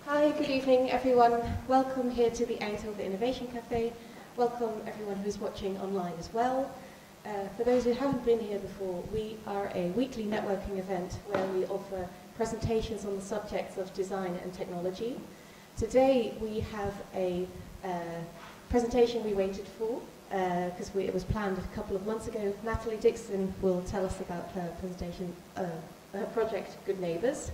Hi, good evening everyone. Welcome here to the Eindhoven Innovation Café. Welcome everyone who's watching online as well. For those who haven't been here before, we are a weekly networking event where we offer presentations on the subjects of design and technology. Today we have a presentation we waited for because it was planned a couple of months ago. Natalie Dixon will tell us about her presentation, her project Good Neighbours,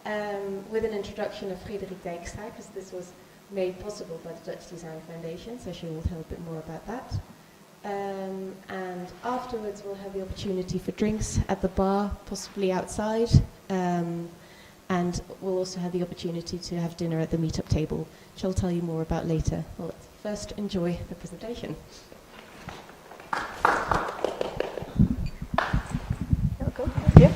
with an introduction of Frederik Dijkstra, because this was made possible by the Dutch Design Foundation, so she will tell a bit more about that. And afterwards we'll have the opportunity for drinks at the bar, possibly outside, and we'll also have the opportunity to have dinner at the meetup table, which I'll tell you more about later. Well, let's first enjoy the presentation. Yeah.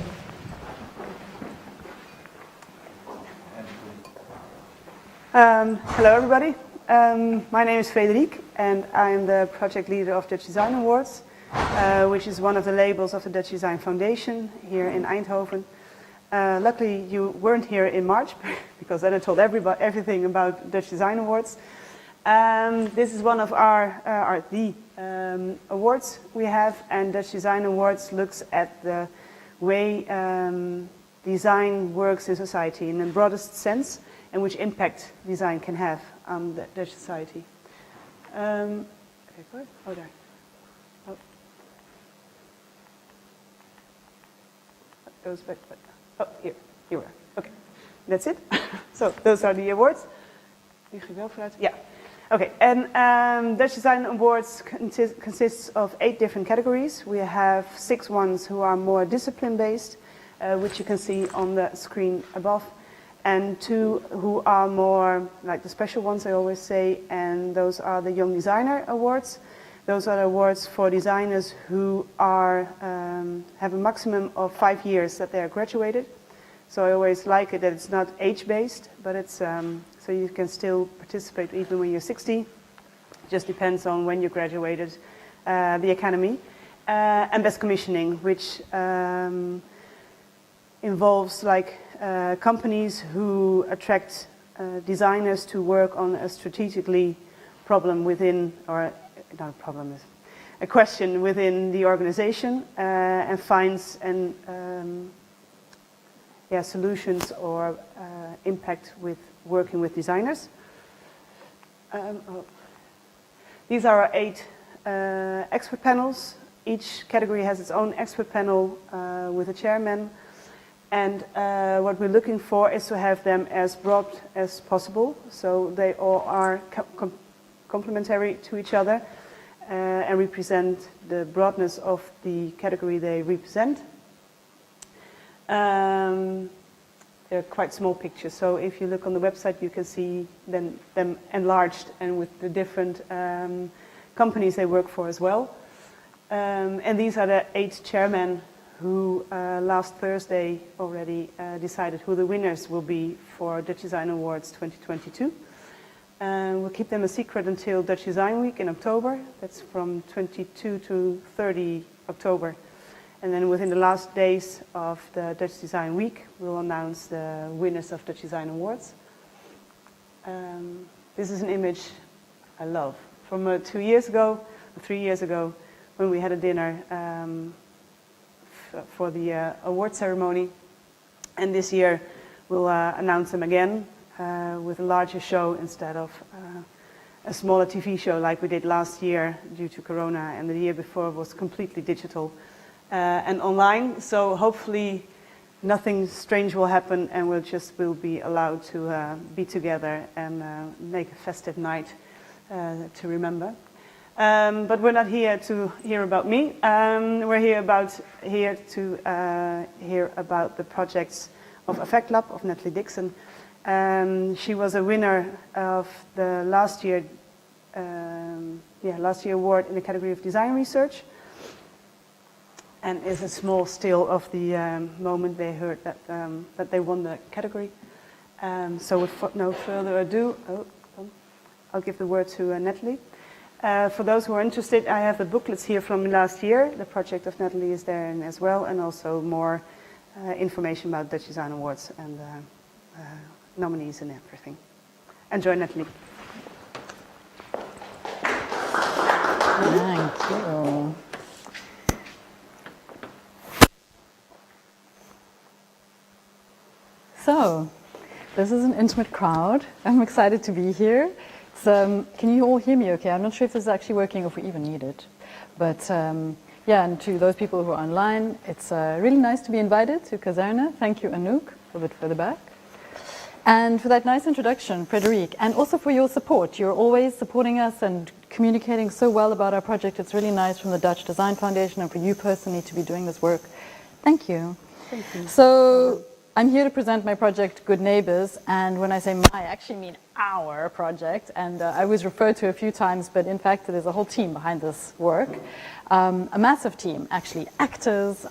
Hello everybody. My name is Frederik and I'm the project leader of Dutch Design Awards, which is one of the labels of the Dutch Design Foundation here in Eindhoven. Luckily you weren't here in March because then I told everybody everything about Dutch Design Awards. This is one of our awards we have, and Dutch Design Awards looks at the way design works in society in the broadest sense, and which impact design can have on the Dutch society. Okay, good. Oh, there. Oh. Goes back. Oh, here we are. Okay, that's it. So those are the awards. Yeah. Okay, and Dutch Design Awards consists of 8 different categories. We have 6 ones who are more discipline-based, which you can see on the screen above, and 2 who are more like the special ones I always say, and those are the Young Designer Awards. Those are the awards for designers who are have a maximum of 5 years that they are graduated. So I always like it that it's not age-based, but it's so you can still participate even when you're 60. It just depends on when you graduated the academy. And best commissioning, which involves like companies who attract designers to work on a strategically problem within, or not a problem, is a question within the organization, and finds and solutions or impact with working with designers. These are our 8 expert panels. Each category has its own expert panel with a chairman. And what we're looking for is to have them as broad as possible, so they all are complementary to each other and represent the broadness of the category they represent. They're quite small pictures, so if you look on the website you can see them enlarged and with the different companies they work for as well. And these are the 8 chairmen who last Thursday already decided who the winners will be for Dutch Design Awards 2022. We'll keep them a secret until Dutch Design Week in October. That's from 22 to 30 October. And then within the last days of the Dutch Design Week, we'll announce the winners of Dutch Design Awards. This is an image I love from 2 years ago, 3 years ago, when we had a dinner for the award ceremony. And this year we'll announce them again with a larger show instead of a smaller TV show like we did last year due to Corona, and the year before was completely digital and online. So hopefully nothing strange will happen and we'll be allowed to be together and make a festive night to remember. But we're not here to hear about me. We're here to hear about the projects of Effect Lab of Natalie Dixon. She was a winner of the last year award in the category of design research, and is a small still of the moment they heard that they won the category. So with no further ado, I'll give the word to Natalie. For those who are interested, I have the booklets here from last year. The project of Natalie is there as well, and also more information about Dutch Design Awards and nominees and everything. Enjoy, Natalie. Thank you. So, this is an intimate crowd. I'm excited to be here. Can you all hear me okay? I'm not sure if this is actually working or if we even need it. But yeah, and to those people who are online, it's really nice to be invited to Kazerne. Thank you, Anouk, a bit further back. And for that nice introduction, Frederique, and also for your support. You're always supporting us and communicating so well about our project. It's really nice from the Dutch Design Foundation and for you personally to be doing this work. Thank you. Thank you. So I'm here to present my project, Good Neighbors. And when I say my, I actually mean our project. And I was referred to a few times, but in fact, there's a whole team behind this work. A massive team, actually, actors,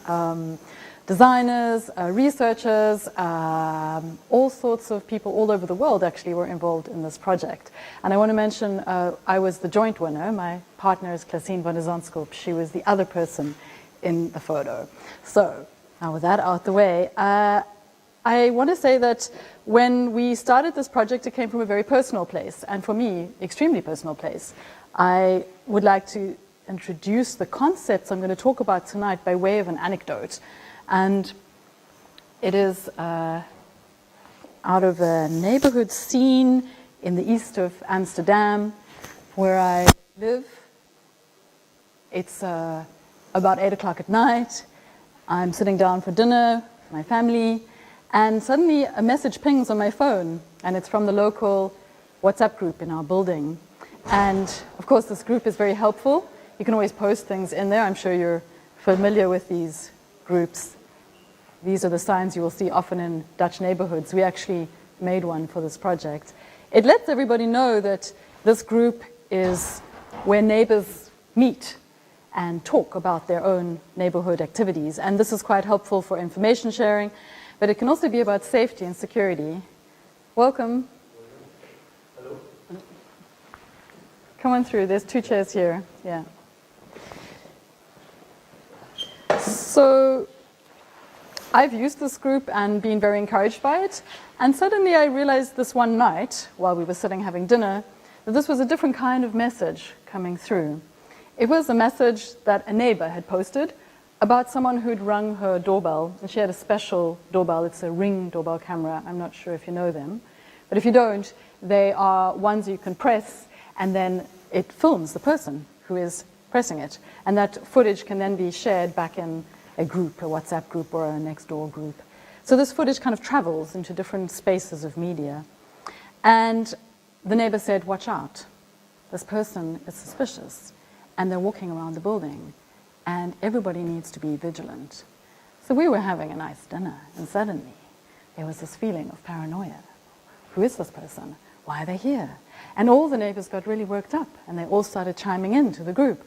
designers, researchers, all sorts of people all over the world actually were involved in this project. And I want to mention I was the joint winner. My partner is Klasien van der Zandskoop. She was the other person in the photo. So now with that out the way, I want to say that when we started this project, it came from a very personal place, and for me, extremely personal place. I would like to introduce the concepts I'm going to talk about tonight by way of an anecdote. And it is out of a neighborhood scene in the east of Amsterdam, where I live. It's about 8 o'clock at night. I'm sitting down for dinner with my family, and suddenly a message pings on my phone, and it's from the local WhatsApp group in our building. And of course, this group is very helpful. You can always post things in there. I'm sure you're familiar with these groups. These are the signs you will see often in Dutch neighborhoods. We actually made one for this project. It lets everybody know that this group is where neighbors meet and talk about their own neighborhood activities. And this is quite helpful for information sharing, but it can also be about safety and security. Welcome. Hello. Come on through. There's 2 chairs here. Yeah. So I've used this group and been very encouraged by it. And suddenly I realized this one night, while we were sitting having dinner, that this was a different kind of message coming through. It was a message that a neighbor had posted about someone who'd rung her doorbell. And she had a special doorbell. It's a Ring doorbell camera. I'm not sure if you know them. But if you don't, they are ones you can press, and then it films the person who is pressing it. And that footage can then be shared back in a group, a WhatsApp group or a next door group. So this footage kind of travels into different spaces of media. And the neighbor said, watch out. This person is suspicious, and they're walking around the building, and everybody needs to be vigilant. So we were having a nice dinner, and suddenly there was this feeling of paranoia. Who is this person? Why are they here? And all the neighbors got really worked up, and they all started chiming in to the group.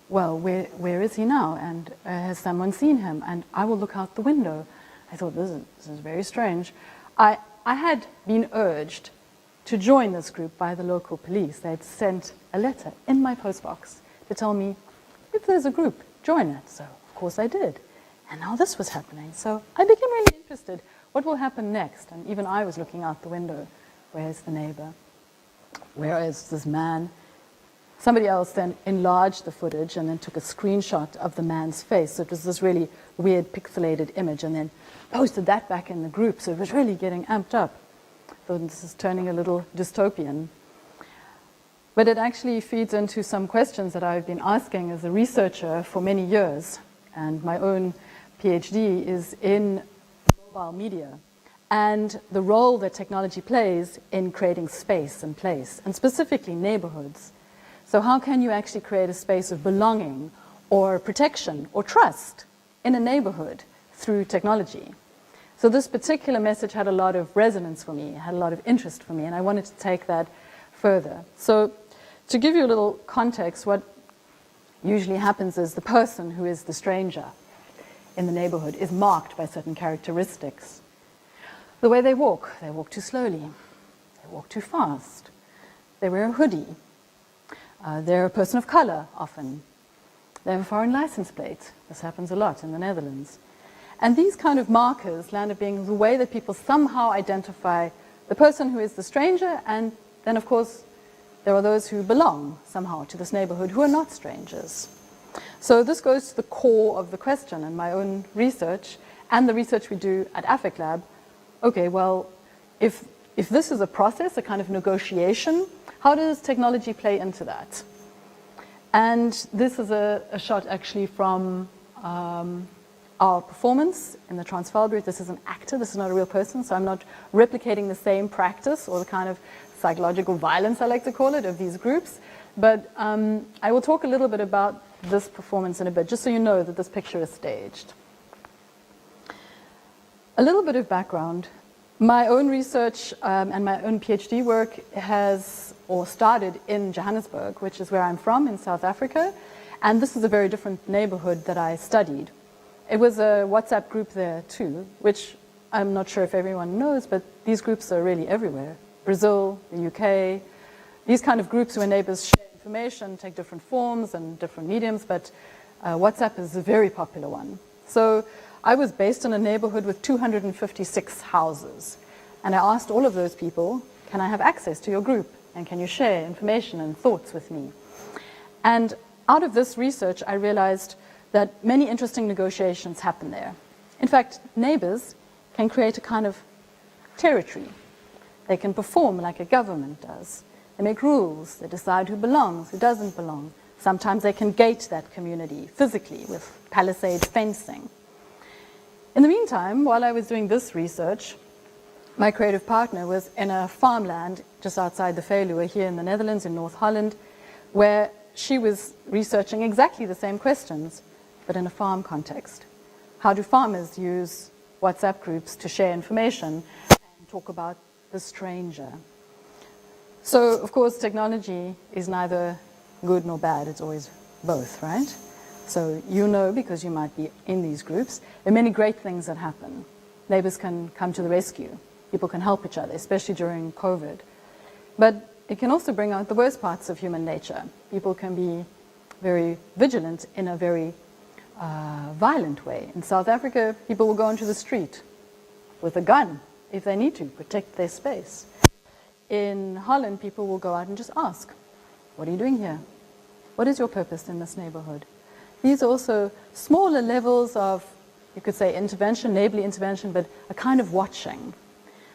Well, where is he now? And has someone seen him? And I will look out the window. I thought, this is very strange. I had been urged to join this group by the local police. They had sent a letter in my postbox to tell me, if there's a group, join it. So, of course, I did. And now this was happening. So I became really interested. What will happen next? And even I was looking out the window. Where's the neighbor? Where is this man? Somebody else then enlarged the footage and then took a screenshot of the man's face. So it was this really weird pixelated image, and then posted that back in the group. So it was really getting amped up. So this is turning a little dystopian. But it actually feeds into some questions that I've been asking as a researcher for many years. And my own PhD is in mobile media and the role that technology plays in creating space and place, and specifically neighborhoods. So how can you actually create a space of belonging or protection or trust in a neighborhood through technology? So this particular message had a lot of resonance for me, had a lot of interest for me, and I wanted to take that further. So to give you a little context, what usually happens is the person who is the stranger in the neighborhood is marked by certain characteristics. The way they walk too slowly, they walk too fast, they wear a hoodie, they're a person of color often, they have a foreign license plate. This happens a lot in the Netherlands. And these kind of markers land up being the way that people somehow identify the person who is the stranger, and then, of course, there are those who belong somehow to this neighborhood who are not strangers. So this goes to the core of the question in my own research and the research we do at AFIC Lab. Okay, well, if this is a process, a kind of negotiation, how does technology play into that? And this is a shot actually from our performance in the Transvaal booth. This is an actor, this is not a real person, so I'm not replicating the same practice or the kind of psychological violence, I like to call it, of these groups. But I will talk a little bit about this performance in a bit, just so you know that this picture is staged. A little bit of background. My own research and my own PhD work started in Johannesburg, which is where I'm from, in South Africa. And this is a very different neighborhood that I studied. It was a WhatsApp group there too, which I'm not sure if everyone knows, but these groups are really everywhere. Brazil, the UK, these kind of groups where neighbors share information, take different forms and different mediums, but WhatsApp is a very popular one. So I was based in a neighborhood with 256 houses. And I asked all of those people, can I have access to your group? And can you share information and thoughts with me? And out of this research, I realized that many interesting negotiations happen there. In fact, neighbors can create a kind of territory. They can perform like a government does. They make rules. They decide who belongs, who doesn't belong. Sometimes they can gate that community physically with palisade fencing. In the meantime, while I was doing this research, my creative partner was in a farmland just outside the Veluwe here in the Netherlands, in North Holland, where she was researching exactly the same questions, but in a farm context. How do farmers use WhatsApp groups to share information and talk about the stranger? So, of course, technology is neither good nor bad. It's always both, right? So you know, because you might be in these groups, there are many great things that happen. Neighbors can come to the rescue. People can help each other, especially during COVID. But it can also bring out the worst parts of human nature. People can be very vigilant in a very violent way. In South Africa, people will go onto the street with a gun if they need to protect their space. In Holland, people will go out and just ask, what are you doing here? What is your purpose in this neighborhood? These are also smaller levels of, you could say, intervention, neighborly intervention, but a kind of watching.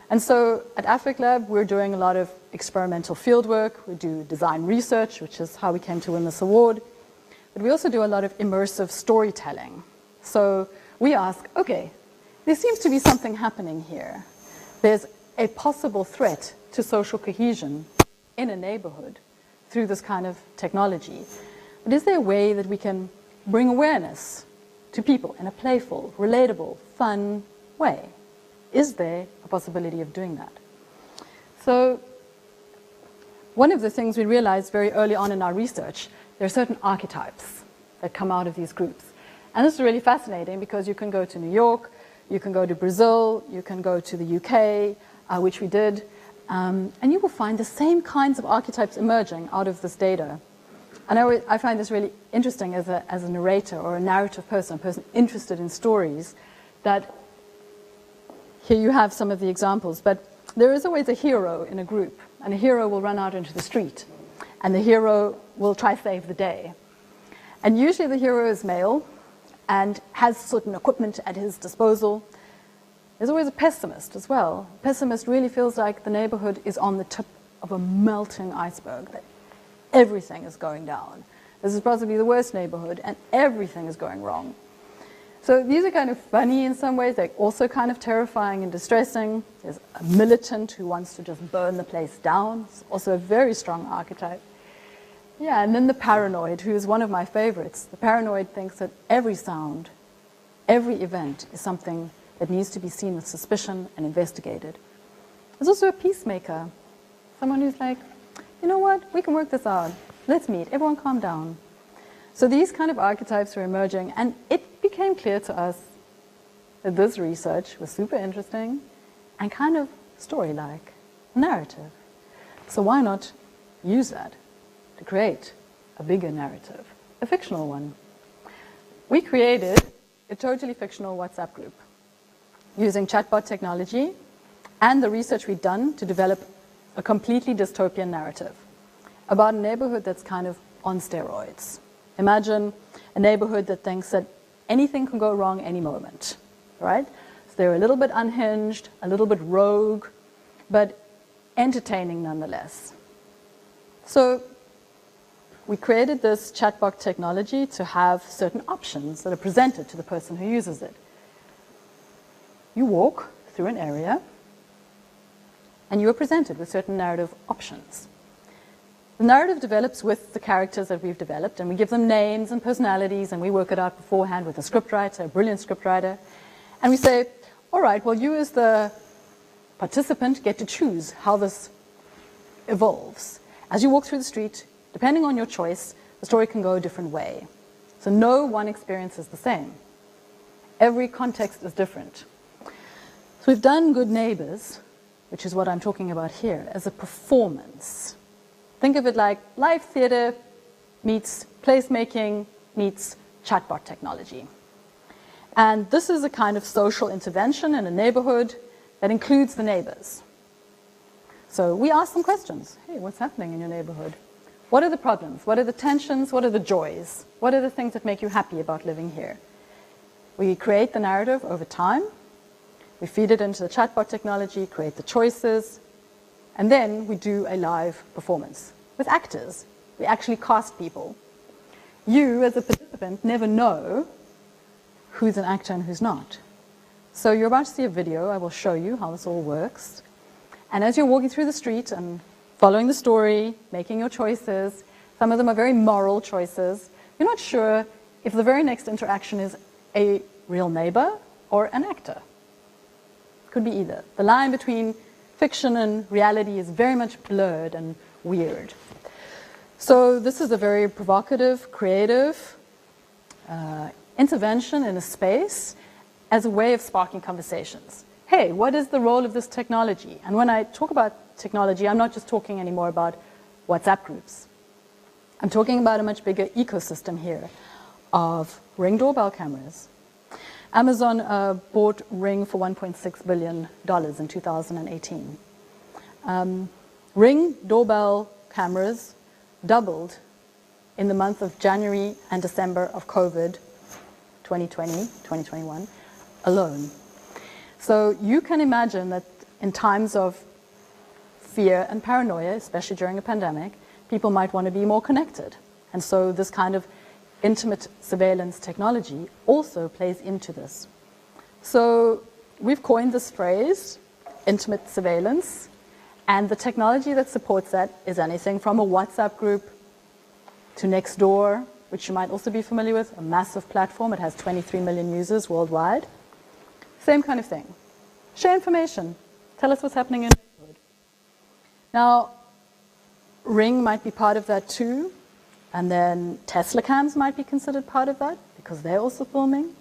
And so at AFIC Lab, we're doing a lot of experimental field work. We do design research, which is how we came to win this award. But we also do a lot of immersive storytelling. So we ask, okay, there seems to be something happening here. There's a possible threat to social cohesion in a neighborhood through this kind of technology. But is there a way that we can bring awareness to people in a playful, relatable, fun way? Is there a possibility of doing that? So one of the things we realized very early on in our research, there are certain archetypes that come out of these groups. And this is really fascinating because you can go to New York, you can go to Brazil, you can go to the UK, which we did, and you will find the same kinds of archetypes emerging out of this data. And I find this really interesting as a narrator or a narrative person, a person interested in stories, that here you have some of the examples, but there is always a hero in a group, and a hero will run out into the street, and the hero will try to save the day. And usually the hero is male and has certain equipment at his disposal. There's always a pessimist as well. A pessimist really feels like the neighborhood is on the tip of a melting iceberg, that everything is going down. This is possibly the worst neighborhood, and everything is going wrong. So these are kind of funny in some ways. They're also kind of terrifying and distressing. There's a militant who wants to just burn the place down. It's also a very strong archetype. Yeah, and then the paranoid, who is one of my favorites. The paranoid thinks that every sound, every event is something that needs to be seen with suspicion and investigated. There's also a peacemaker, someone who's like, you know what, we can work this out. Let's meet, everyone calm down. So these kind of archetypes are emerging, and it became clear to us that this research was super interesting and kind of story-like, narrative. So why not use that to create a bigger narrative, a fictional one? We created a totally fictional WhatsApp group using chatbot technology and the research we've done to develop a completely dystopian narrative about a neighborhood that's kind of on steroids. Imagine a neighborhood that thinks that anything can go wrong any moment, right? So they're a little bit unhinged, a little bit rogue, but entertaining nonetheless. So we created this chatbot technology to have certain options that are presented to the person who uses it. You walk through an area and you are presented with certain narrative options. The narrative develops with the characters that we've developed, and we give them names and personalities, and we work it out beforehand with a scriptwriter, a brilliant scriptwriter. And we say, all right, well, you as the participant get to choose how this evolves. As you walk through the street, depending on your choice, the story can go a different way. So no one experience is the same. Every context is different. So we've done Good Neighbors, which is what I'm talking about here, as a performance. Think of it like live theater meets placemaking meets chatbot technology. And this is a kind of social intervention in a neighborhood that includes the neighbors. So we ask them questions. Hey, what's happening in your neighborhood? What are the problems? What are the tensions? What are the joys? What are the things that make you happy about living here? We create the narrative over time. We feed it into the chatbot technology, create the choices, and then we do a live performance with actors. We actually cast people. You, as a participant, never know who's an actor and who's not. So you're about to see a video. I will show you how this all works. And as you're walking through the street and following the story, making your choices, some of them are very moral choices, you're not sure if the very next interaction is a real neighbor or an actor. Could be either. The line between fiction and reality is very much blurred and weird. So this is a very provocative, creative intervention in a space as a way of sparking conversations. Hey, what is the role of this technology? And when I talk about technology, I'm not just talking anymore about WhatsApp groups. I'm talking about a much bigger ecosystem here of Ring doorbell cameras. Amazon bought Ring for $1.6 billion in 2018. Ring doorbell cameras doubled in the month of January and December of COVID 2021 alone. So you can imagine that in times of fear and paranoia, especially during a pandemic, people might want to be more connected. And so this kind of intimate surveillance technology also plays into this. So we've coined this phrase, intimate surveillance, and the technology that supports that is anything from a WhatsApp group to Nextdoor, which you might also be familiar with, a massive platform. It has 23 million users worldwide. Same kind of thing. Share information. Tell us what's happening in your neighborhood. Now, Ring might be part of that too. And then Tesla cams might be considered part of that because they're also filming.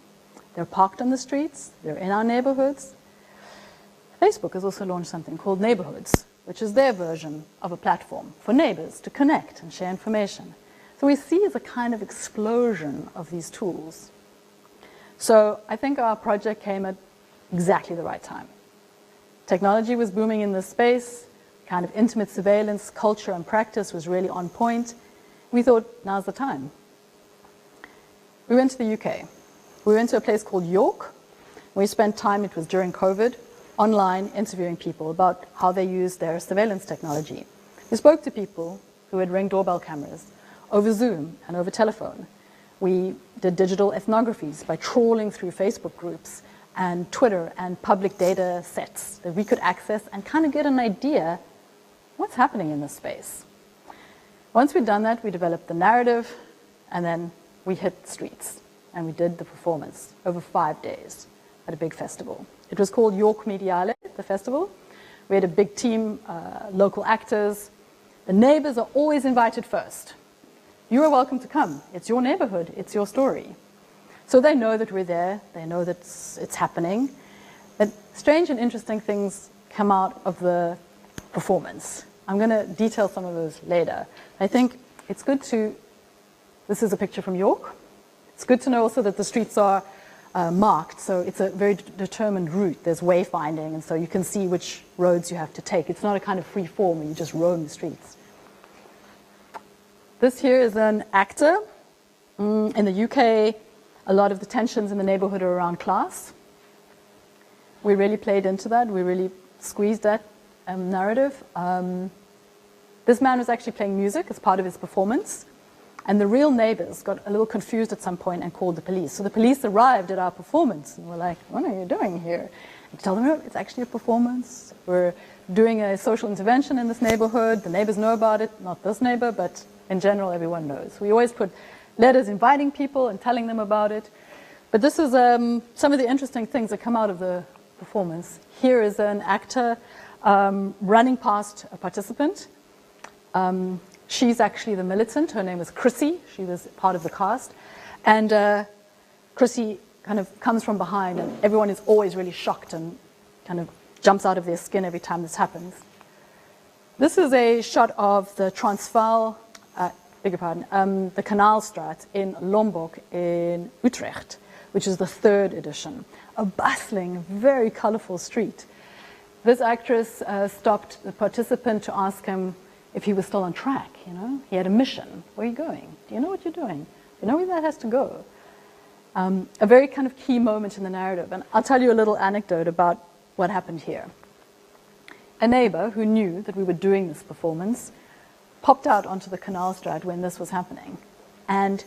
They're parked on the streets. They're in our neighborhoods. Facebook has also launched something called Neighborhoods, which is their version of a platform for neighbors to connect and share information. So we see as a kind of explosion of these tools. So I think our project came at exactly the right time. Technology was booming in this space. Kind of intimate surveillance, culture and practice was really on point. We thought, now's the time. We went to the UK. We went to a place called York. We spent time, it was during COVID, online interviewing people about how they used their surveillance technology. We spoke to people who had Ring doorbell cameras over Zoom and over telephone. We did digital ethnographies by trawling through Facebook groups and Twitter and public data sets that we could access and kind of get an idea what's happening in this space. Once we'd done that, we developed the narrative, and then we hit the streets, and we did the performance over 5 days at a big festival. It was called York Mediale, the festival. We had a big team, local actors. The neighbors are always invited first. You are welcome to come. It's your neighborhood. It's your story. So they know that we're there. They know that it's happening. But strange and interesting things come out of the performance. I'm going to detail some of those later. I think it's good to, this is a picture from York. It's good to know also that the streets are marked, so it's a very determined route. There's wayfinding, and so you can see which roads you have to take. It's not a kind of free form where you just roam the streets. This here is an actor. In the UK, a lot of the tensions in the neighborhood are around class. We really played into that. We really squeezed that narrative. This man was actually playing music as part of his performance, and the real neighbors got a little confused at some point and called the police. So the police arrived at our performance and were like, "What are you doing here?" And tell them, "No, it's actually a performance. We're doing a social intervention in this neighborhood. The neighbors know about it, not this neighbor, but in general, everyone knows." We always put letters inviting people and telling them about it. But this is some of the interesting things that come out of the performance. Here is an actor running past a participant. She's actually the militant. Her name is Chrissy. She was part of the cast. And Chrissy kind of comes from behind, and everyone is always really shocked and kind of jumps out of their skin every time this happens. This is a shot of the Transvaal, beg your pardon, the Kanaalstraat in Lombok in Utrecht, which is the 3rd edition. A bustling, very colorful street. This actress stopped the participant to ask him if he was still on track, you know. He had a mission. Where are you going? Do you know what you're doing? Do you know where that has to go? A very kind of key moment in the narrative. And I'll tell you a little anecdote about what happened here. A neighbor who knew that we were doing this performance popped out onto the Kanaalstraat when this was happening. And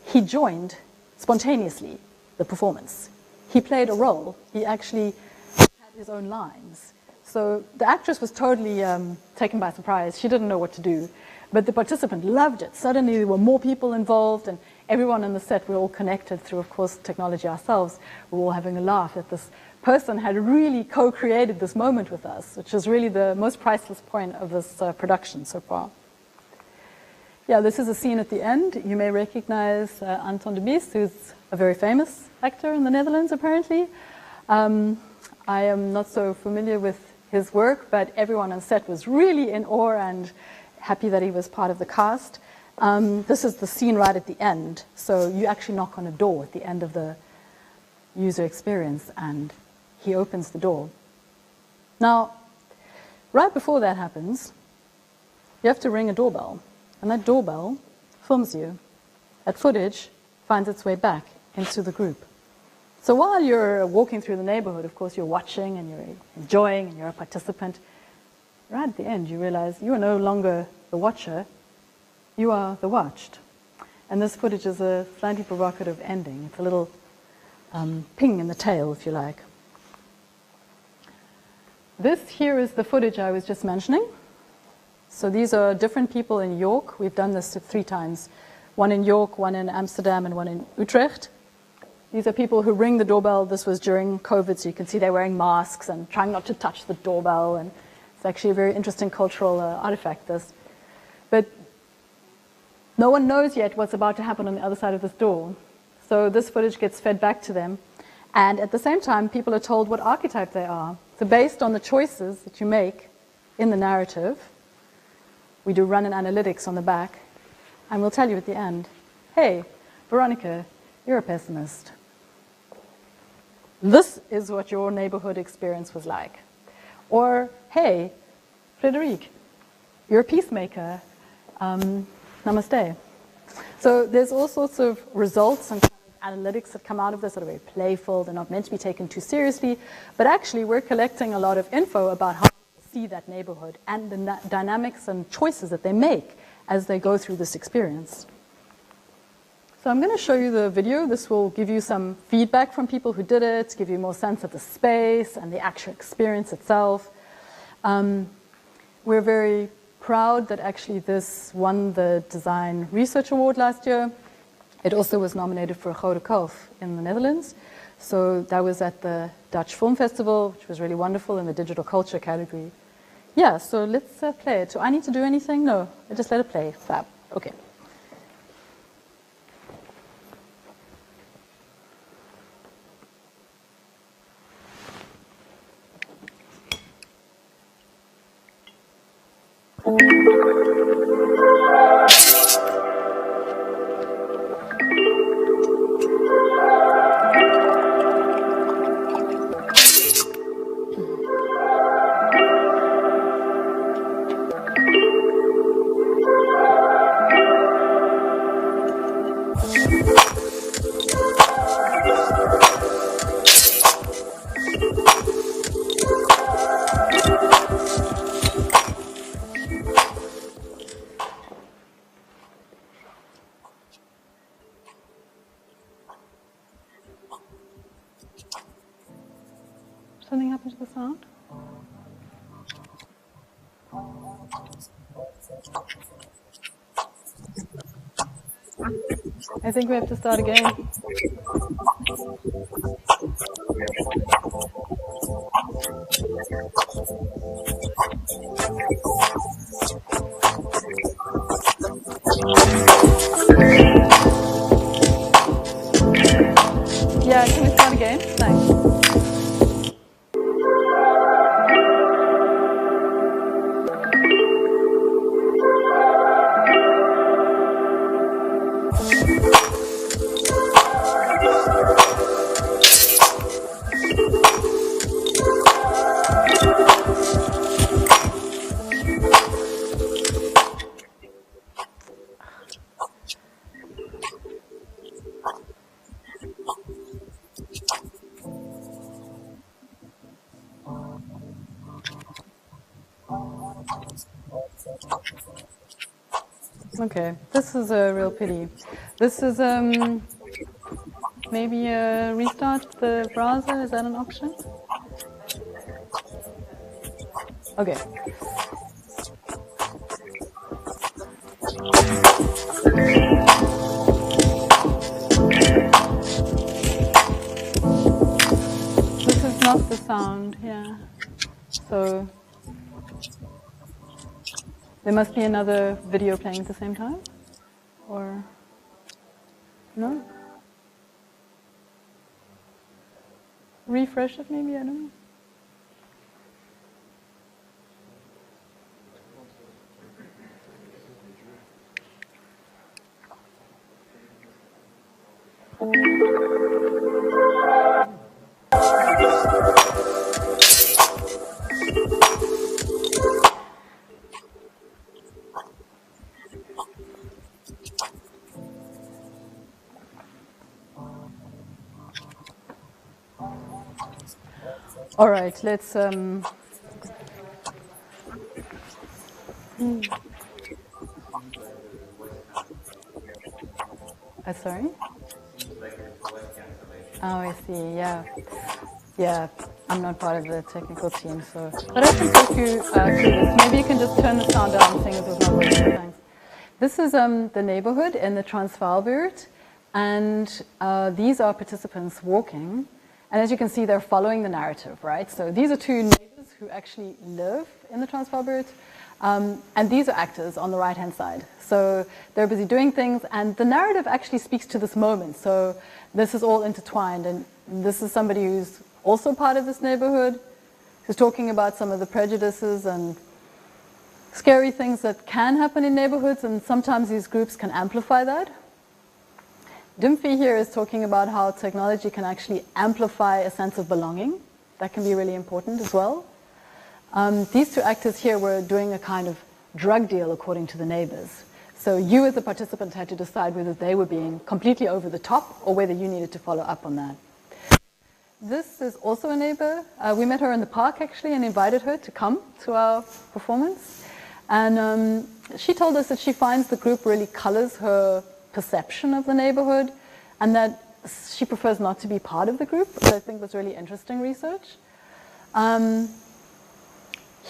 he joined spontaneously the performance. He played a role. He actually had his own lines. So the actress was totally taken by surprise. She didn't know what to do. But the participant loved it. Suddenly there were more people involved, and everyone on the set, we're all connected through, of course, technology ourselves. We're all having a laugh that this person had really co-created this moment with us, which is really the most priceless point of this production so far. Yeah, this is a scene at the end. You may recognize Anton de Bies, who's a very famous actor in the Netherlands, apparently. I am not so familiar with his work, but everyone on set was really in awe and happy that he was part of the cast. This is the scene right at the end. So you actually knock on a door at the end of the user experience, and he opens the door. Now, right before that happens, you have to ring a doorbell, and that doorbell films you. That footage finds its way back into the group. So while you're walking through the neighborhood, of course, you're watching and you're enjoying and you're a participant. Right at the end, you realize you are no longer the watcher, you are the watched. And this footage is a slightly provocative ending. It's a little ping in the tail, if you like. This here is the footage I was just mentioning. So these are different people in York. We've done this 3 times. One in York, one in Amsterdam, and one in Utrecht. These are people who ring the doorbell. This was during COVID, so you can see they're wearing masks and trying not to touch the doorbell. And it's actually a very interesting cultural artifact, this. But no one knows yet what's about to happen on the other side of this door. So this footage gets fed back to them. And at the same time, people are told what archetype they are. So based on the choices that you make in the narrative, we do run an analytics on the back, and we'll tell you at the end, hey, Veronica, you're a pessimist. This is what your neighborhood experience was like. Or, hey, Frederic, you're a peacemaker. Namaste. So there's all sorts of results and analytics that come out of this that are very playful. They're not meant to be taken too seriously. But actually, we're collecting a lot of info about how people see that neighborhood and the dynamics and choices that they make as they go through this experience. So I'm going to show you the video. This will give you some feedback from people who did it, give you more sense of the space and the actual experience itself. We're very proud that actually this won the Design Research Award last year. It also was nominated for a Gouden Kalf in the Netherlands. So that was at the Dutch Film Festival, which was really wonderful in the digital culture category. Yeah, so let's play it. Do I need to do anything? No, I just let it play. Fab. Okay. something happen to the sound? I think we have to start again. Yeah, can we start again? Thanks. Okay, this is a real pity. This is maybe restart the browser. Is that an option? Okay. This is not the sound, yeah. So there must be another video playing at the same time? Or no? Refresh it maybe, I don't know. All right, let's sorry? Oh, I see, yeah. Yeah, I'm not part of the technical team, so. But I can talk you through this. Maybe you can just turn the sound down, seeing as it's not working. Thanks. This is the neighborhood in the Transvaalbuurt, and these are participants walking. And as you can see, they're following the narrative, right? So these are two neighbors who actually live in the Transvaalbuurt, and these are actors on the right-hand side. So they're busy doing things, and the narrative actually speaks to this moment. So this is all intertwined, and this is somebody who's also part of this neighborhood, who's talking about some of the prejudices and scary things that can happen in neighborhoods, and sometimes these groups can amplify that. Dimfy here is talking about how technology can actually amplify a sense of belonging. That can be really important as well. These two actors here were doing a kind of drug deal according to the neighbors. So you as a participant had to decide whether they were being completely over the top or whether you needed to follow up on that. This is also a neighbor. We met her in the park actually and invited her to come to our performance. And she told us that she finds the group really colors her perception of the neighborhood, and that she prefers not to be part of the group, which I think was really interesting research.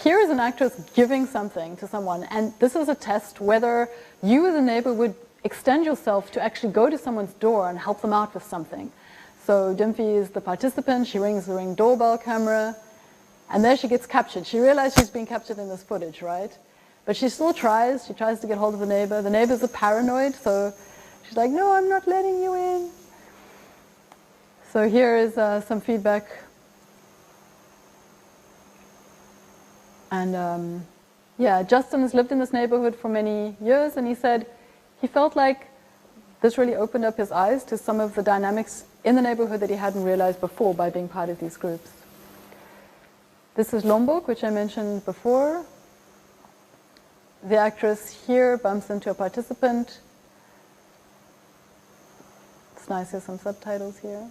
Here is an actress giving something to someone, and this is a test whether you as a neighbor would extend yourself to actually go to someone's door and help them out with something. So Dimfy is the participant, she rings the Ring doorbell camera, and there she gets captured. She realized she's being captured in this footage, right? But she still tries. She tries to get hold of the neighbor. The neighbors are paranoid, so she's like, no, I'm not letting you in. So here is some feedback. And yeah, Justin has lived in this neighborhood for many years, and he said he felt like this really opened up his eyes to some of the dynamics in the neighborhood that he hadn't realized before by being part of these groups. This is Lombok, which I mentioned before. The actress here bumps into a participant. It's nice, there's some subtitles here.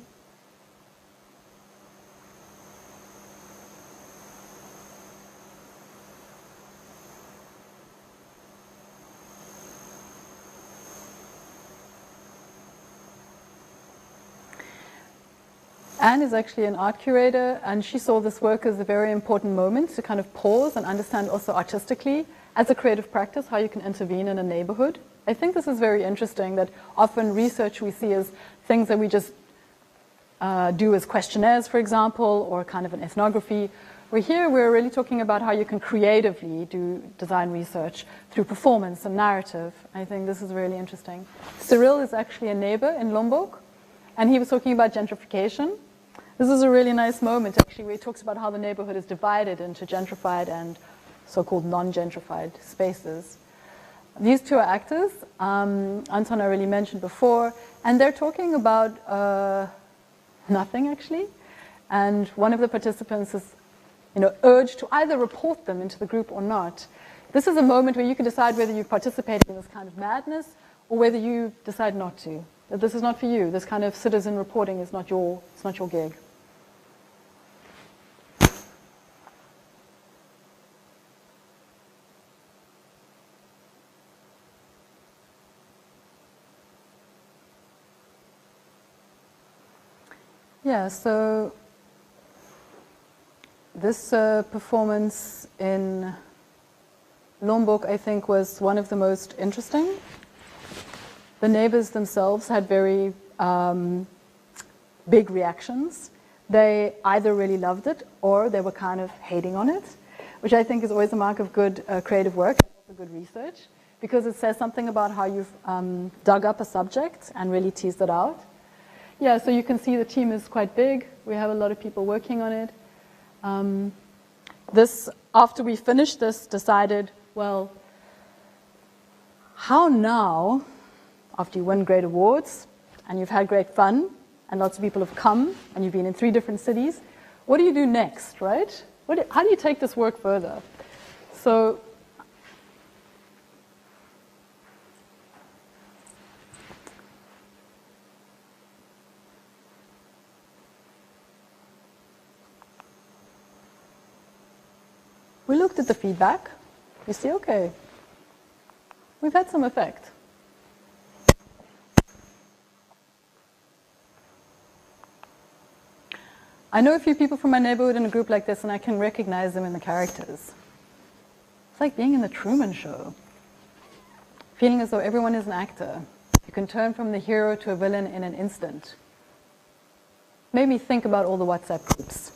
Anne is actually an art curator, and she saw this work as a very important moment to kind of pause and understand also artistically, as a creative practice, how you can intervene in a neighborhood. I think this is very interesting, that often research we see as things that we just do as questionnaires, for example, or kind of an ethnography. Where here we're really talking about how you can creatively do design research through performance and narrative. I think this is really interesting. Cyril is actually a neighbor in Lombok, and he was talking about gentrification. This is a really nice moment, actually, where he talks about how the neighborhood is divided into gentrified and so-called non-gentrified spaces. These two are actors. Anton I already mentioned before, and they're talking about nothing, actually. And one of the participants is urged to either report them into the group or not. This is a moment where you can decide whether you participate in this kind of madness or whether you decide not to. That this is not for you. This kind of citizen reporting is not your gig. Yeah, so this performance in Lombok, I think, was one of the most interesting. The neighbors themselves had very big reactions. They either really loved it or they were kind of hating on it, which I think is always a mark of good creative work, also good research, because it says something about how you've dug up a subject and really teased it out. Yeah, so you can see the team is quite big. We have a lot of people working on it. After we finished this, decided, well, how now, after you win great awards and you've had great fun and lots of people have come and you've been in 3 different cities, what do you do next, right? How do you take this work further? So we looked at the feedback. We see, okay, we've had some effect. I know a few people from my neighborhood in a group like this, and I can recognize them in the characters. It's like being in the Truman Show, feeling as though everyone is an actor. You can turn from the hero to a villain in an instant. Made me think about all the WhatsApp groups.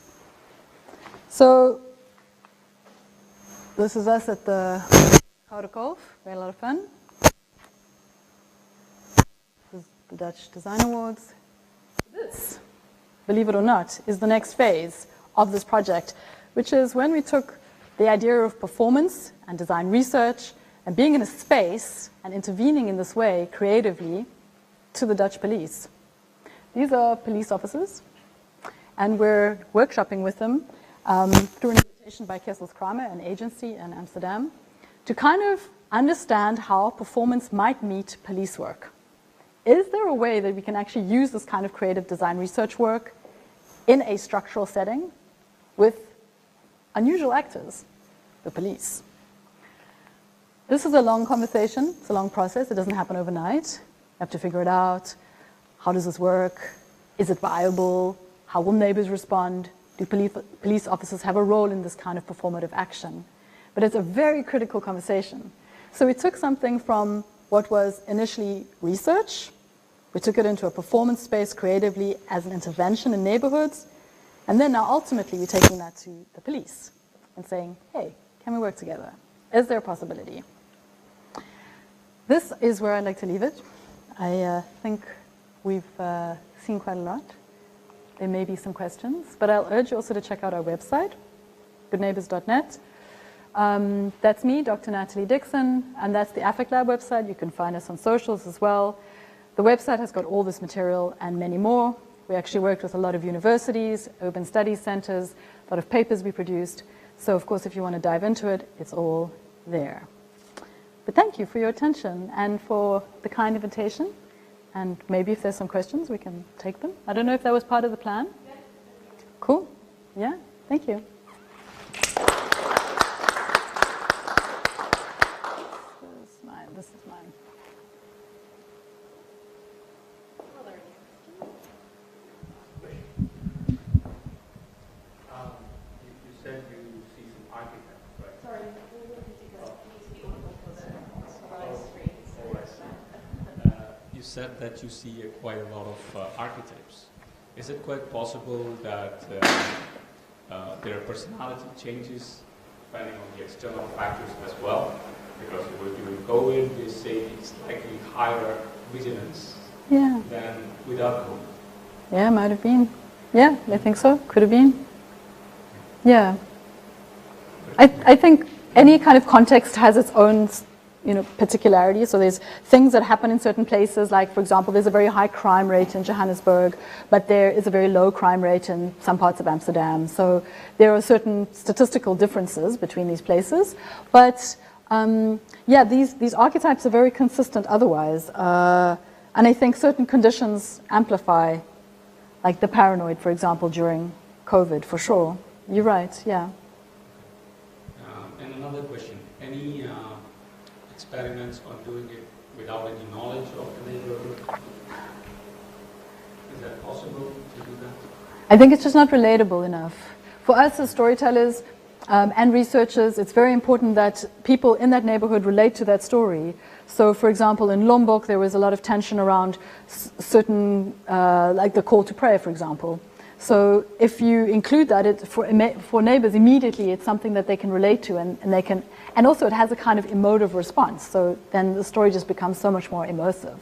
So this is us at the Koudekolf. We had a lot of fun. This is the Dutch Design Awards. This, believe it or not, is the next phase of this project, which is when we took the idea of performance and design research and being in a space and intervening in this way creatively to the Dutch police. These are police officers, and we're workshopping with them through an invitation by Kessels Kramer, an agency in Amsterdam, to kind of understand how performance might meet police work. Is there a way that we can actually use this kind of creative design research work in a structural setting with unusual actors, the police? This is a long conversation. It's a long process. It doesn't happen overnight. You have to figure it out. How does this work? Is it viable? How will neighbors respond? Do police officers have a role in this kind of performative action? But it's a very critical conversation. So we took something from what was initially research. We took it into a performance space creatively as an intervention in neighborhoods. And then now ultimately we're taking that to the police and saying, hey, can we work together? Is there a possibility? This is where I'd like to leave it. I think we've seen quite a lot. There may be some questions, but I'll urge you also to check out our website, goodneighbors.net. That's me, Dr. Natalie Dixon, and that's the Affect Lab website. You can find us on socials as well. The website has got all this material and many more. We actually worked with a lot of universities, urban studies centers, a lot of papers we produced. So of course, if you want to dive into it, it's all there. But thank you for your attention and for the kind invitation. And maybe if there's some questions, we can take them. I don't know if that was part of the plan. Cool. Yeah, thank you. This is mine. Are there any questions? said that you see quite a lot of archetypes. Is it quite possible that their personality changes depending on the external factors as well? Because when you go in, they say it's likely higher vigilance Yeah. than without COVID. Yeah, might have been. Yeah, I think so. Could have been. Yeah. I think any kind of context has its own, particularity. So there's things that happen in certain places, like, for example, there's a very high crime rate in Johannesburg, but there is a very low crime rate in some parts of Amsterdam. So there are certain statistical differences between these places. But these archetypes are very consistent otherwise. And I think certain conditions amplify, like the paranoid, for example, during COVID, for sure. You're right, yeah. And another question, any experiments on doing it without any knowledge of the neighborhood? Is that possible to do that? I think it's just not relatable enough. For us as storytellers and researchers, it's very important that people in that neighborhood relate to that story. So, for example, in Lombok, there was a lot of tension around certain, like the call to prayer, for example. So if you include that, for neighbors, immediately it's something that they can relate to, and they can, and also it has a kind of emotive response. So then the story just becomes so much more immersive.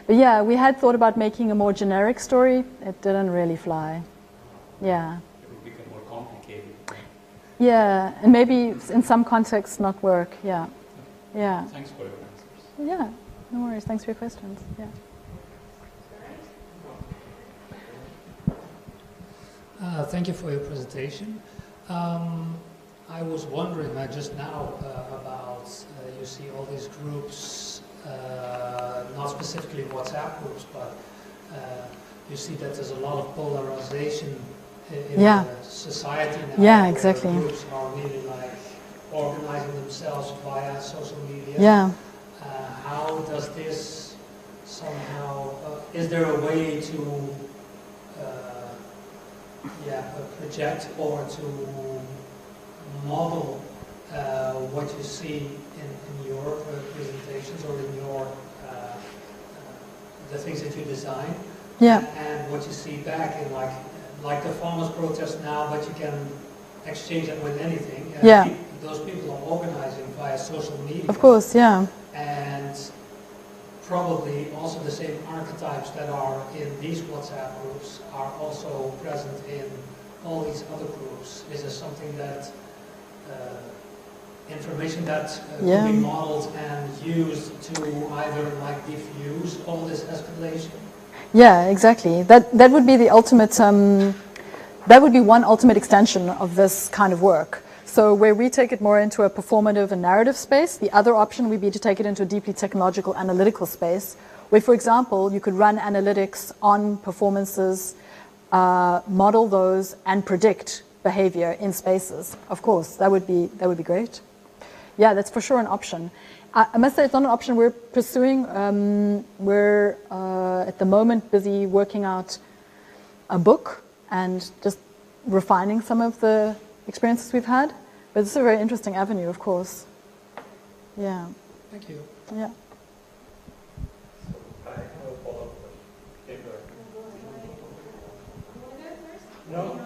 But yeah, we had thought about making a more generic story. It didn't really fly. Yeah. It would become more complicated. Yeah, and maybe in some contexts not work. Yeah. Yeah. Thanks for your answers. Yeah. No worries. Thanks for your questions. Yeah. Thank you for your presentation. I was wondering just now about, you see all these groups, not specifically WhatsApp groups, but you see that there's a lot of polarization in the society now. Yeah, exactly. Groups are really like organizing themselves via social media. Yeah. How does this somehow, is there a way to project or to model what you see in your presentations or in your the things that you design, and what you see back in like the farmers' protest now, but you can exchange it with anything. Those people are organizing via social media. Of course, yeah. And probably also the same archetypes that are in these WhatsApp groups are also present in all these other groups. Is there something that, information that can be modeled and used to either like diffuse all this escalation? Yeah, exactly. That would be the ultimate, that would be one ultimate extension of this kind of work. So where we take it more into a performative and narrative space, the other option would be to take it into a deeply technological, analytical space, where, for example, you could run analytics on performances, model those, and predict behavior in spaces. Of course, that would be great. Yeah, that's for sure an option. I must say it's not an option we're pursuing. We're at the moment busy working out a book and just refining some of the experiences we've had. But it's a very interesting avenue, of course. Yeah. Thank you. Yeah. I have a follow-up question. No?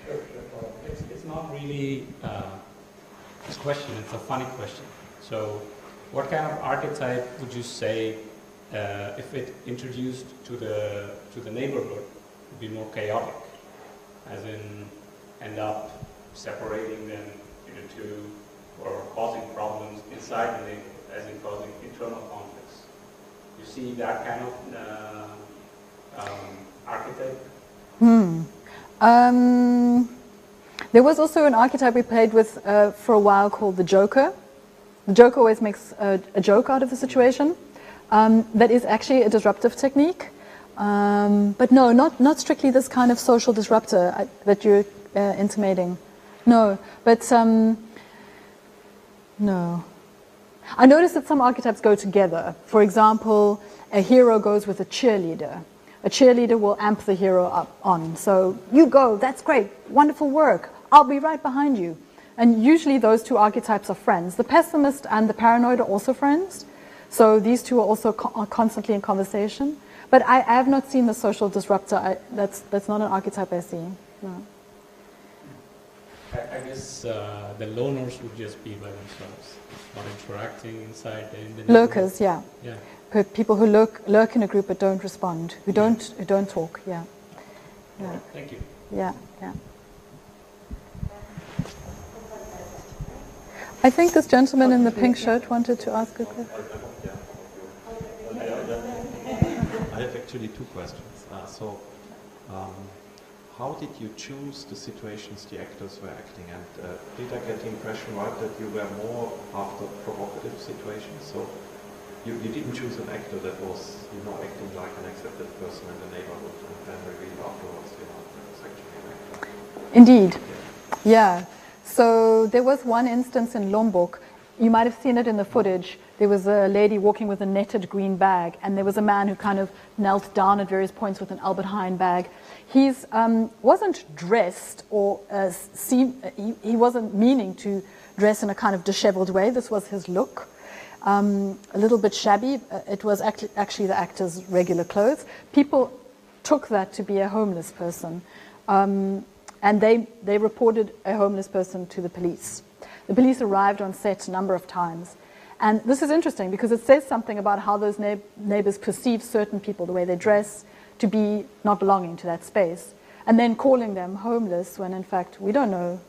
Sure. It's not really a question, it's a funny question. So what kind of archetype would you say, if it introduced to the neighborhood, would be more chaotic, as in end up separating them into two, or causing problems inside the neighborhood, as in causing internal conflicts? You see that kind of archetype? There was also an archetype we played with for a while called the Joker. The Joker always makes a joke out of the situation. That is actually a disruptive technique. But no, not strictly this kind of social disruptor that you're intimating. No, but no. I noticed that some archetypes go together. For example, a hero goes with a cheerleader. A cheerleader will amp the hero up on. So, you go, that's great, wonderful work, I'll be right behind you. And usually those two archetypes are friends. The pessimist and the paranoid are also friends. So these two are also are constantly in conversation. But I have not seen the social disruptor. That's not an archetype I see. No. I guess the loners would just be by themselves, not interacting inside the Lurkers, yeah. Yeah. People who lurk in a group but don't respond, who don't talk. Yeah. Yeah. Thank you. Yeah. Yeah. I think this gentleman in the pink shirt wanted to ask a question. I have actually two questions. How did you choose the situations the actors were acting? And did I get the impression right that you were more after provocative situations? So you didn't choose an actor that was, acting like an accepted person in the neighborhood and then reveal afterwards, that was actually an actor. Indeed. Yeah. So there was one instance in Lombok. You might have seen it in the footage. There was a lady walking with a netted green bag, and there was a man who kind of knelt down at various points with an Albert Heijn bag. He wasn't dressed or he wasn't meaning to dress in a kind of disheveled way. This was his look. A little bit shabby. It was actually the actor's regular clothes. People took that to be a homeless person. And they reported a homeless person to the police. The police arrived on set a number of times. And this is interesting because it says something about how those neighbors perceive certain people, the way they dress, to be not belonging to that space. And then calling them homeless when in fact we don't know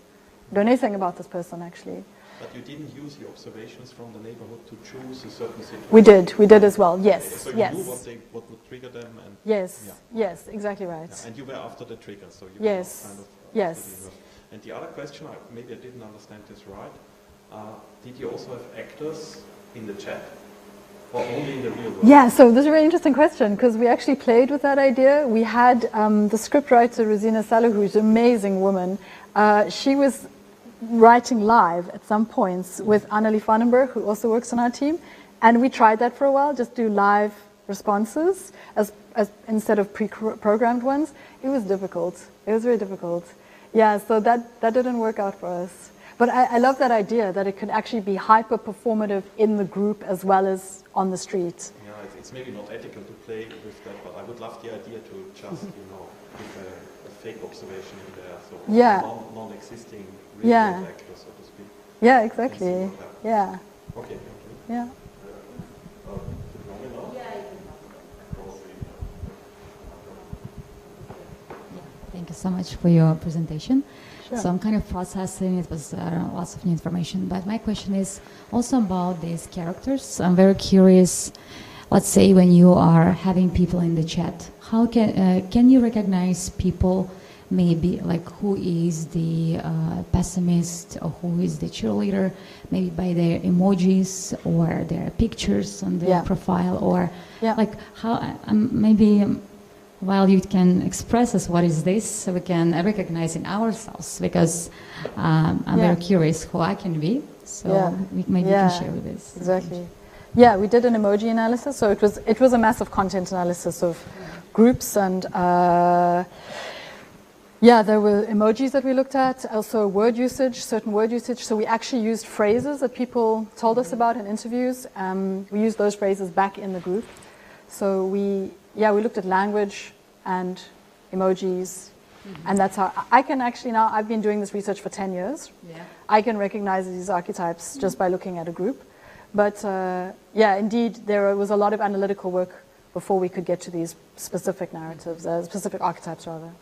anything about this person actually. But you didn't use your observations from the neighborhood to choose a certain situation? We did as well, yes. So you yes. knew what would trigger them? And yes, yeah. yes, exactly right. Yeah. And you were after the trigger, so you yes. were kind of yes. And the other question, maybe I didn't understand this right, did you also have actors in the chat? Or only in the real world? Yeah, so this is a very interesting question because we actually played with that idea. We had the scriptwriter Rosina Salu, who's an amazing woman. She was writing live at some points with Annelie Vandenberg, who also works on our team. And we tried that for a while, just do live responses as instead of pre-programmed ones. It was difficult. It was very difficult. Yeah, so that didn't work out for us. But I love that idea that it could actually be hyper-performative in the group as well as on the street. Yeah, it's maybe not ethical to play with that, but I would love the idea to just, give a fake observation in there, so yeah. non-existing real actor, so to speak. Yeah, exactly. Yeah. Okay, thank you. Yeah. Thank you so much for your presentation. Sure. So I'm kind of processing, it was lots of new information, but my question is also about these characters. I'm very curious, let's say when you are having people in the chat, how can you recognize people, maybe like who is the pessimist or who is the cheerleader, maybe by their emojis or their pictures on their profile, or like how, maybe while you can express us what is this, so we can recognize in ourselves, because I'm very curious who I can be, so maybe you can share with us. Exactly. Yeah, we did an emoji analysis, so it was a massive content analysis of groups, and there were emojis that we looked at, also word usage, certain word usage. So we actually used phrases that people told us about in interviews. We used those phrases back in the group. So we looked at language and emojis, and that's how I can actually now, I've been doing this research for 10 years. Yeah. I can recognize these archetypes just by looking at a group. But indeed, there was a lot of analytical work before we could get to these specific narratives, specific archetypes rather.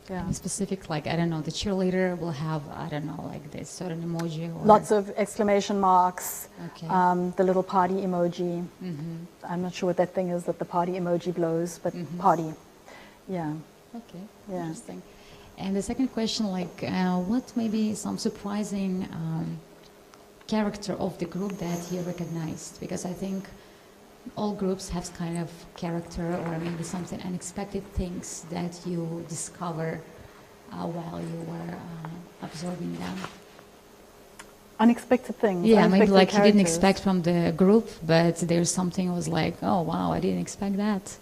Yeah. Specific, like, I don't know, the cheerleader will have, I don't know, like this certain emoji. Or lots of exclamation marks, okay. The little party emoji. Mm-hmm. I'm not sure what that thing is that the party emoji blows, but party. Yeah. Okay, yeah. Interesting. And the second question, like, what may be some surprising character of the group that you recognized? Because I think all groups have kind of character or maybe something unexpected things that you discover while you were absorbing them. Unexpected things. Yeah, unexpected maybe like characters. you didn't expect from the group, but there's something was like, oh wow, I didn't expect that.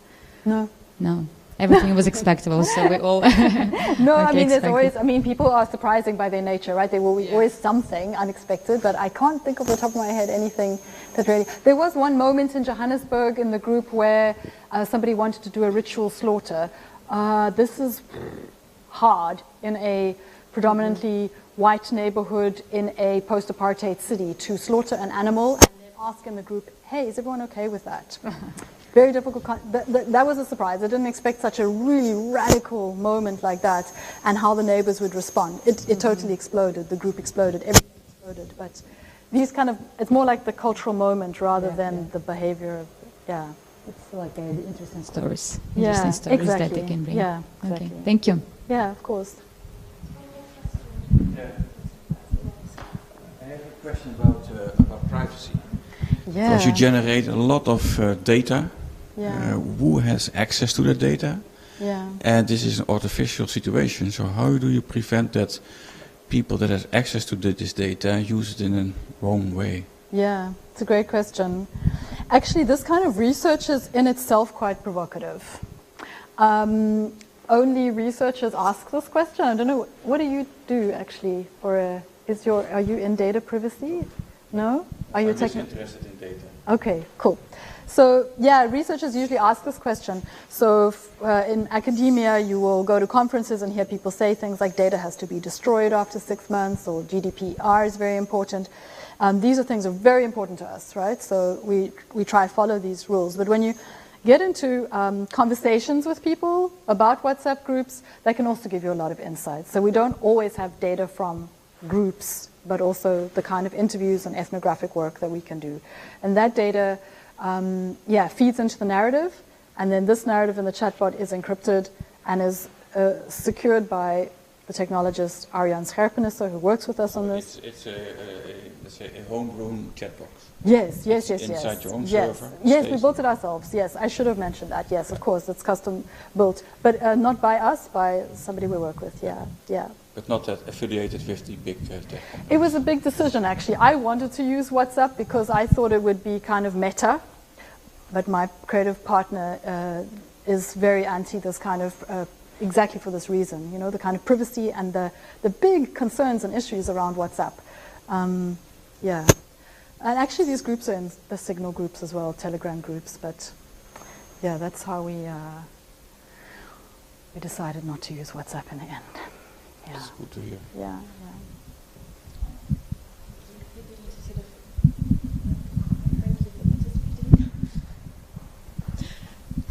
No. No. Everything was expectable, so we all. No, I Okay, mean, there's expected. always, I mean, people are surprising by their nature, right? There will be always something unexpected, but I can't think off the top of my head anything that really. There was one moment in Johannesburg in the group where somebody wanted to do a ritual slaughter. This is hard in a predominantly white neighborhood in a post-apartheid city to slaughter an animal and then ask in the group, hey, is everyone okay with that? Very difficult. That was a surprise. I didn't expect such a really radical moment like that and how the neighbors would respond. It totally exploded. The group exploded. Everything exploded. But these kind of, it's more like the cultural moment rather than the behavior of, It's like interesting stories. Yeah, Interesting stories exactly. that they can bring. Yeah, exactly. Okay, thank you. Yeah, of course. I have a question about privacy. Yeah. Because you generate a lot of data. Yeah. Who has access to that data? Yeah. And this is an artificial situation. So how do you prevent that people that have access to this data use it in a wrong way? Yeah, it's a great question. Actually, this kind of research is in itself quite provocative. Only researchers ask this question. I don't know, what do you do actually for are you in data privacy? No? Are you I'm just interested in data. Okay, cool. So yeah, researchers usually ask this question. So in academia, you will go to conferences and hear people say things like data has to be destroyed after 6 months, or GDPR is very important. These are things that are very important to us, right? So we try to follow these rules. But when you get into conversations with people about WhatsApp groups, that can also give you a lot of insights. So we don't always have data from groups, but also the kind of interviews and ethnographic work that we can do. And that data, feeds into the narrative, and then this narrative in the chatbot is encrypted and is secured by the technologist Arjan Scherpenissen, who works with us on this. It's a homegrown chatbot. Yes. Inside your own server? Yes, we built it ourselves. Yes, I should have mentioned that. Yes, of course, it's custom built, but not by us, by somebody we work with. Yeah. But not that affiliated with the big tech companies. It was a big decision, actually. I wanted to use WhatsApp because I thought it would be kind of meta, but my creative partner is very anti this kind of, exactly for this reason, you know, the kind of privacy and the big concerns and issues around WhatsApp. And actually these groups are in the Signal groups as well, Telegram groups, but yeah, that's how we decided not to use WhatsApp in the end. Yeah. That's good to hear. Yeah.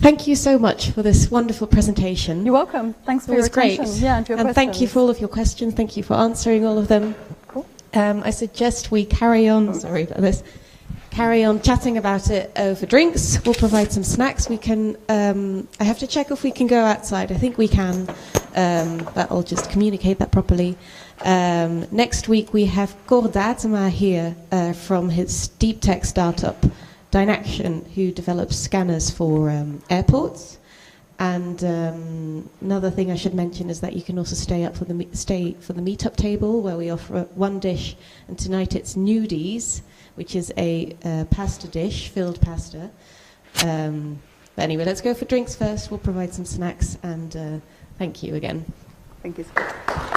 Thank you so much for this wonderful presentation. You're welcome. Thanks for It your was great. attention. Yeah, and your and questions. thank you for all of your questions. Thank you for answering all of them. Cool. I suggest we carry on. Sorry about this. Carry on chatting about it over drinks. We'll provide some snacks. We can. I have to check if we can go outside. I think we can, but I'll just communicate that properly. Next week we have Cor Datema here from his deep tech startup Dynaction, who develops scanners for airports. And another thing I should mention is that you can also stay for the meetup table, where we offer one dish, and tonight it's nudies, which is a pasta dish, filled pasta. But anyway, let's go for drinks first. We'll provide some snacks, and thank you again. Thank you so much.